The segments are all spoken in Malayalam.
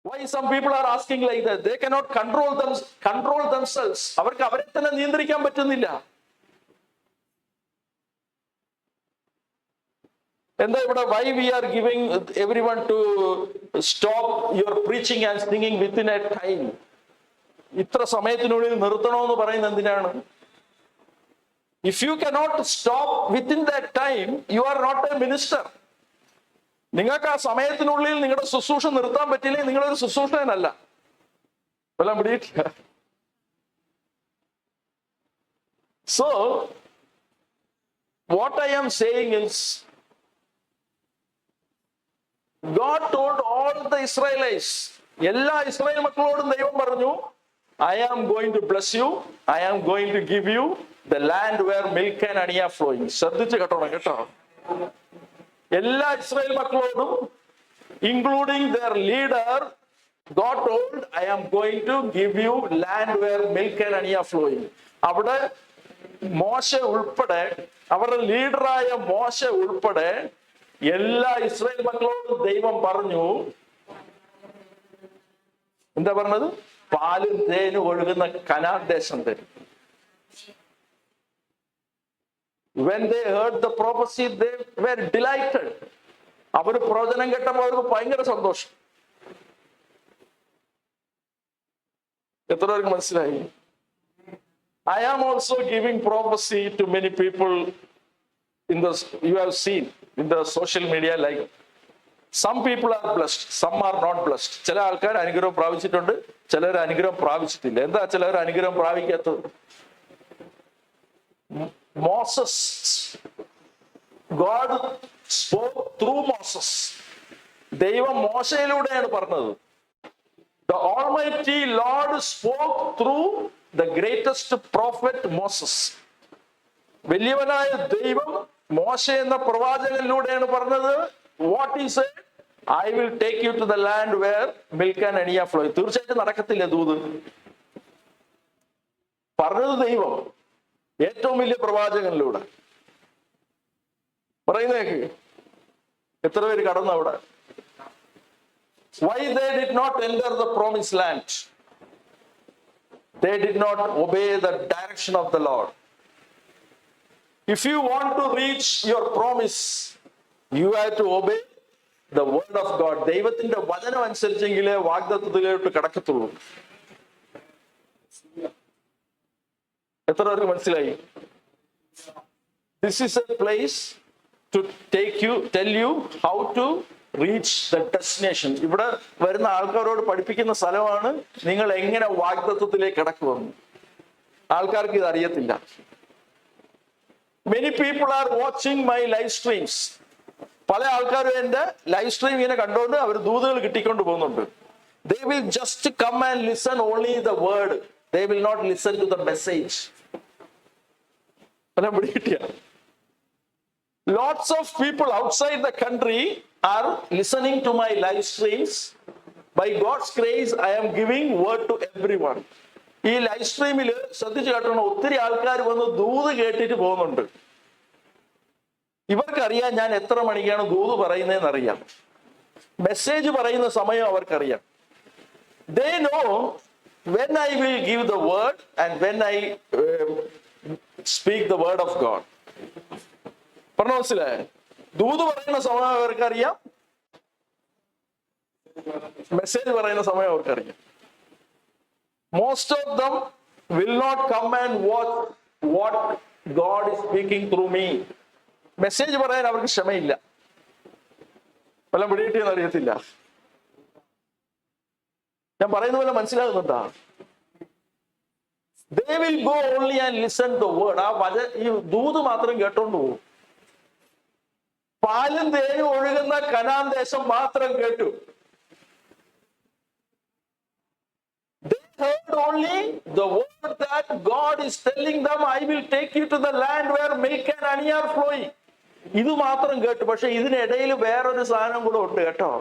Why some people are asking like that? They cannot control themselves. അവർക്ക് അവരെ തന്നെ നിയന്ത്രിക്കാൻ പറ്റുന്നില്ല. എന്താ ഇവിടെ why we are giving everyone to stop your preaching and singing within a time? ഇത്ര സമയത്തിനുള്ളിൽ നിർത്തണമെന്ന് പറയുന്നത് എന്തിനാണ്? If you cannot stop within that time, you are not a minister. നിങ്ങൾക്ക് ആ സമയത്തിനുള്ളിൽ നിങ്ങളുടെ ശുശ്രൂഷ നിർത്താൻ പറ്റില്ലെങ്കിൽ നിങ്ങളൊരു ശുശ്രൂഷകനല്ല. വല്ലതും പിടിയിട്ടില്ല. So what I am saying is, God told all the Israelites, എല്ലാ ഇസ്രായേൽ മക്കളോടും ദൈവം പറഞ്ഞു, I am going to bless you, I am going to give you the land where milk and honey are flowing. ശ്രദ്ധിച്ച് കേട്ടോണം കേട്ടോ. എല്ലാ ഇസ്രായേൽ മക്കളോടും, including their leader, God told, I am going to give you land where milk and honey are flowing. അവിടെ മോശ ഉൾപ്പെടെ, അവരുടെ ലീഡറായ മോശ ഉൾപ്പെടെ എല്ലാ ഇസ്രായേൽ മക്കളോടും ദൈവം പറഞ്ഞു, എന്താ പറഞ്ഞത്? പാലും തേനും ഒഴുകുന്ന കനാൻ ദേശം തരും. When they heard the prophecy, they were delighted. അവർ പ്രവചനം കേട്ടപ്പോൾ അവർക്ക് ഭയങ്കര സന്തോഷം. എത്ര പേർക്ക് മനസ്സിലായി? I am also giving prophecy to many people in the, you have seen in the social media, like some people are blessed, some are not blessed. ചില ആൾക്കാർ അനുഗ്രഹം പ്രാപിച്ചിട്ടുണ്ട്, ചിലർ അനുഗ്രഹം പ്രാപിച്ചിട്ടില്ല. എന്താ ചിലർ അനുഗ്രഹം പ്രാപിക്കാത്തത്? Moses, God spoke through Moses. ദൈവം മോശയിലൂടെയാണ് പറഞ്ഞത്. The Almighty Lord spoke through the greatest prophet Moses. വലിയവനായ ദൈവം മോശ എന്ന പ്രവാചകനിലൂടെയാണ് പറഞ്ഞത്. What he said? I will take you to the land where milk and honey are flowing. തീർച്ചയായിട്ടും നടക്കത്തില്ല ദൂത്. പറഞ്ഞത് ദൈവം ഏറ്റവും വലിയ പ്രവാചകനിലൂടെ. പറയുന്നേക്ക് എത്ര പേര് കടന്നു അവിടെ? Why they did not enter the promised land? They did not obey the direction of the Lord. If you want to reach your promise, you have to obey the word of God. ദൈവത്തിന്റെ വചനം അനുസരിച്ചെങ്കിലേ വാഗ്ദത്തത്തിലോട്ട് കടക്കത്തുള്ളൂ. എത്ര പേർക്ക് മനസ്സിലായി? This is a place to tell you how to reach the destination. ഇവിടെ വരുന്ന ആൾക്കാരോട് പഠിപ്പിക്കുന്ന സ്ഥലമാണ് നിങ്ങൾ എങ്ങനെ വാഗ്ദത്തത്തിലേക്ക് കടക്കുമെന്ന്. ആൾക്കാർക്ക് ഇത് അറിയത്തില്ല. Many people are watching my live streams. പല ആൾക്കാരും എന്റെ ലൈവ് സ്ട്രീം ഇങ്ങനെ കണ്ടുകൊണ്ട് അവർ ദൂതുകൾ കിട്ടിക്കൊണ്ട് പോകുന്നുണ്ട്. They will just come and listen only the word. They will not listen to the message. Lots of people outside the country are listening to my live streams. By God's grace, I am giving word to everyone. ഈ ലൈവ് സ്ട്രീമിൽ ശ്രദ്ധിച്ചു കേട്ടോണം, ഒത്തിരി ആൾക്കാർ വന്ന് ദൂത് കേട്ടിട്ട് പോകുന്നുണ്ട്. ഇവർക്കറിയാം ഞാൻ എത്ര മണിക്കാണ് ദൂത് പറയുന്നതെന്ന് അറിയാം. മെസ്സേജ് പറയുന്ന സമയം അവർക്കറിയാം. They know when I will give the word and when I speak the word of God. പറഞ്ഞ മനസ്സിലായേ? ദൂത് പറയുന്ന സമയം അവർക്കറിയാം, മെസ്സേജ് പറയുന്ന സമയം അവർക്കറിയാം. Most of them will not come and watch what God is speaking through me. Message പറയാൻ അവർക്ക് ക്ഷമയില്ല. വല്ല പിടികിട്ടിയെന്ന് അറിയത്തില്ല. ഞാൻ പറയുന്ന പോലെ മനസ്സിലാകുന്നുണ്ടാ? They will go only and listen the word. ഈ ദൂത് മാത്രം കേട്ടോണ്ട് പോകും. പാലും തേനും ഒഴുകുന്ന കനാൻ ദേശം മാത്രം കേട്ടു. They heard only the word that God is telling them, I will take you to the land where milk and honey are flowing. ഇത് മാത്രം കേട്ടു. പക്ഷെ ഇതിനിടയിൽ വേറൊരു സാധനം കൂടെ ഉണ്ട് കേട്ടോ.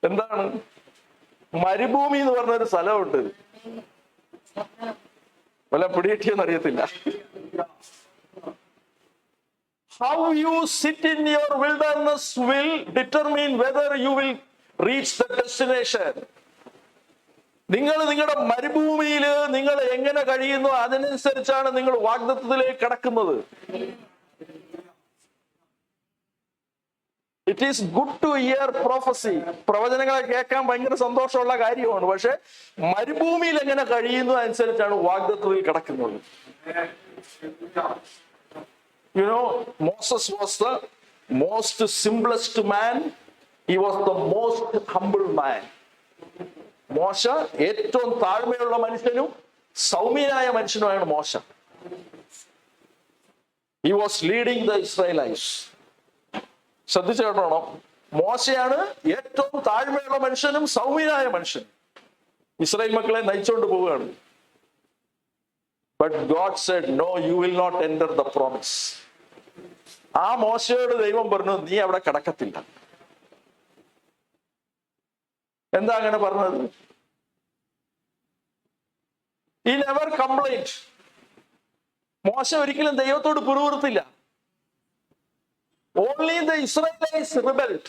എന്താണ്? മരുഭൂമി എന്ന് പറഞ്ഞൊരു സ്ഥലമുണ്ട്. വല്ല പിടികിട്ടിയെന്ന് അറിയത്തില്ല. How you sit in your wilderness will determine whether you will reach the destination. നിങ്ങൾ നിങ്ങളുടെ മരുഭൂമിയിൽ നിങ്ങൾ എങ്ങനെ കഴിയുന്നു അതിനനുസരിച്ചാണ് നിങ്ങൾ വാഗ്ദത്തത്തിലേക്ക് കടക്കുന്നത്. It is good to hear prophecy. പ്രവചനങ്ങളെ കേൾക്കാൻ ഭയങ്കര സന്തോഷമുള്ള കാര്യമാണ്. പക്ഷെ മരുഭൂമിയിൽ എങ്ങനെ കഴിയുന്നു അനുസരിച്ചാണ് വാഗ്ദത്തത്തിൽ കടക്കുന്നത്. You know, Moses was the most simplest man. He was the most humble man. മോശ ഏറ്റവും താഴ്മയുള്ള മനുഷ്യനും സൗമ്യനായ മനുഷ്യനുമാണ് മോശ. He was leading the Israelites. ശ്രദ്ധിച്ചു കേട്ടോണം, മോശയാണ് ഏറ്റവും താഴ്മയുള്ള മനുഷ്യനും സൗമ്യനായ മനുഷ്യനും. ഇസ്രായേൽ മക്കളെ നയിച്ചുകൊണ്ട് പോവുകയാണ്. But God said, no, you will not enter the promise. ആ മോശയോട് ദൈവം പറഞ്ഞു, നീ അവിടെ കടക്കത്തില്ല. എന്താ അങ്ങനെ പറഞ്ഞത്? He never complained. മോശ ഒരിക്കലും ദൈവത്തോട് പിറുപിറുത്തില്ല. Only the Israelites rebelled.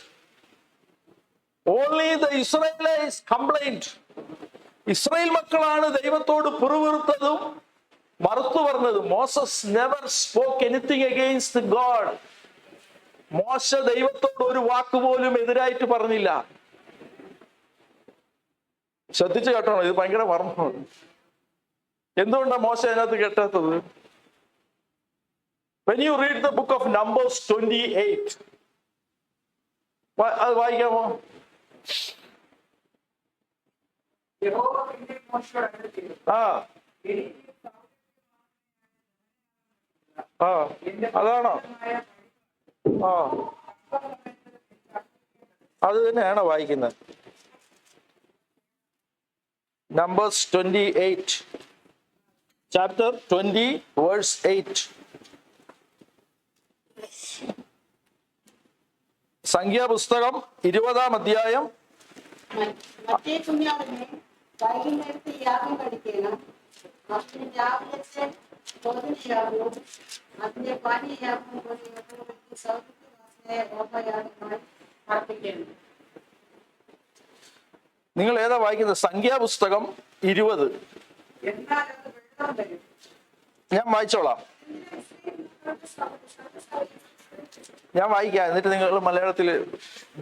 Only the Israelites complained. Israel മക്കളാണ് ദൈവത്തോട് പിറുപിറുത്തതും മറുത്തു പറഞ്ഞത്. Moses never spoke anything against God. മോശ ദൈവത്തോട് ഒരു വാക്കുപോലും എതിരായിട്ട് പറഞ്ഞില്ല. ശ്രദ്ധിച്ചു കേട്ടോ, ഇത് ഭയങ്കര മർമ്മമാണ്. എന്തുകൊണ്ടാണ് മോശ അതിനകത്ത് കേട്ടാത്തത്? When you read the book of Numbers 28, അത് വായിക്കാമോ? അതാണോ? അത് തന്നെയാണോ വായിക്കുന്നത്? Numbers 28, chapter 20, verse 8. സംഖ്യാപുസ്തകം 20-ാം അധ്യായം. നിങ്ങൾ ഏതാ വായിക്കുന്നത്? സംഖ്യാപുസ്തകം 20. ഞാൻ വായിച്ചോളാം. ഞാൻ വായിക്കാം, എന്നിട്ട് നിങ്ങൾ മലയാളത്തിൽ.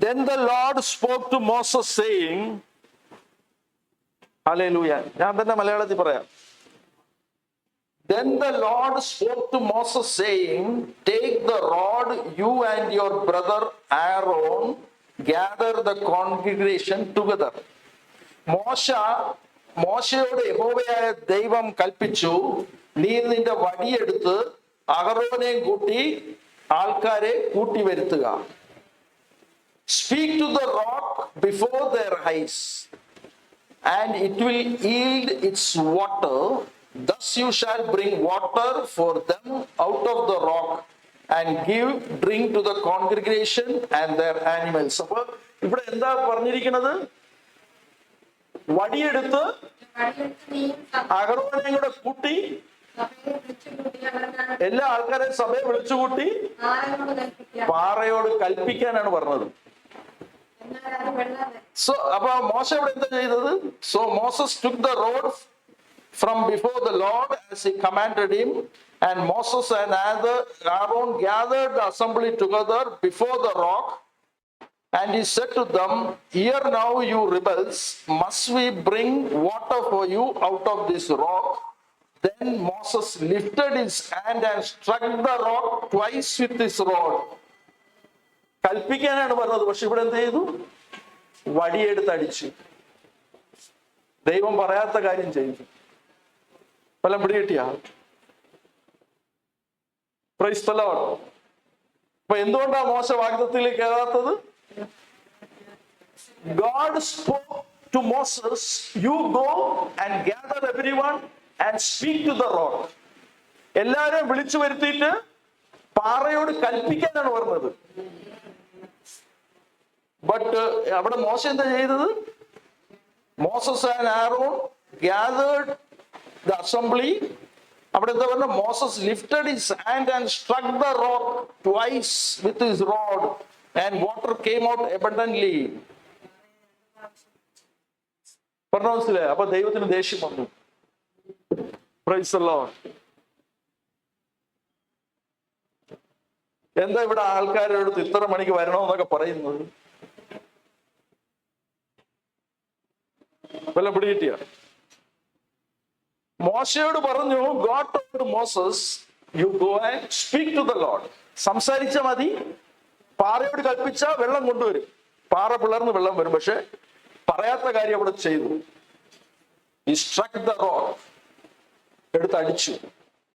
Then the Lord spoke to Moses saying, Hallelujah. ഞാൻ തന്നെ മലയാളത്തിൽ പറയാം. Then the Lord spoke to Moses saying, take the rod, you and your brother Aaron, gather the congregation together. മോശയോട് യഹോവയായ ദൈവം കൽപ്പിച്ചു, നീ നിന്റെ വടിയെടുത്ത് അഹരോനെയും കൂട്ടി ആൾക്കാരെ കൂട്ടി വരുത്തുക. Speak to the rock before their eyes, and it will yield its water. Thus you shall bring water for them out of the rock and give drink to the congregation and their animals. അപ്പൊ ഇവിടെ എന്താ പറഞ്ഞിരിക്കുന്നത്? വടിയെടുത്ത് അഹരോനെയും കൂടെ കൂട്ടി എല്ലാ ആൾക്കാരെയും സഭയെ വിളിച്ചുകൂട്ടി പാറയോട് കൽപ്പിക്കാനാണ് പറഞ്ഞത്. സോ അപ്പൊ മോശ ഇവിടെ എന്താ ചെയ്തത്? So Moses took the rod from before the Lord as he commanded him, and Moses and Aaron gathered the assembly together before the rock, and he said to them, here now you rebels, must we bring water for you out of this rock? Then Moses lifted his hand and struck the rock twice with his rod. കൽപ്പിക്കാനാണ് പറഞ്ഞത്, പക്ഷെ ഇവിടെ എന്ത് ചെയ്തു? വടിയെടുത്ത് അടിച്ചു. ദൈവം പറയാത്ത കാര്യം ചെയ്തു. ഫലം പിടികിട്ടിയ? Praise the Lord. അപ്പൊ എന്തുകൊണ്ടാണ് മോശ വാഗ്ദത്തത്തിലേക്ക് കയറാത്തത്? God spoke to Moses, you go and gather everyone and speak to the rock. എല്ലാവരെയും വിളിച്ചു വരുത്തിയിട്ട് പാറയോട് കൽപ്പിക്കാനാണ് പറഞ്ഞത്. ബട്ട് അവിടെ മോശ എന്താ ചെയ്തത്? Moses and Aaron gathered the assembly. അവിടെ എന്താ പറഞ്ഞ? Moses lifted his hand and struck the rock twice with his rod and water came out abundantly. പറഞ്ഞ മനസ്സിലായി? അപ്പൊ ദൈവത്തിന് ദേഷ്യം വന്നു. Praise the Lord. എന്താ ഇവിടെ ആൾക്കാരോട് ഇത്ര മണിക്ക് വരണമെന്നൊക്കെ പറയുന്നത്? വല്ല പിടികിട്ടിയ? മോശയോട് പറഞ്ഞു, God told Moses, you go and speak to the Lord. സംസാരിച്ച മതി, പാറയോട് കൽപ്പിച്ച വെള്ളം കൊണ്ടുവരും. പാറ പിളർന്ന് വെള്ളം വരും. പക്ഷെ പറയാത്ത കാര്യം അവിടെ ചെയ്തു. He struck the rock, എടുത്ത് അടിച്ചു.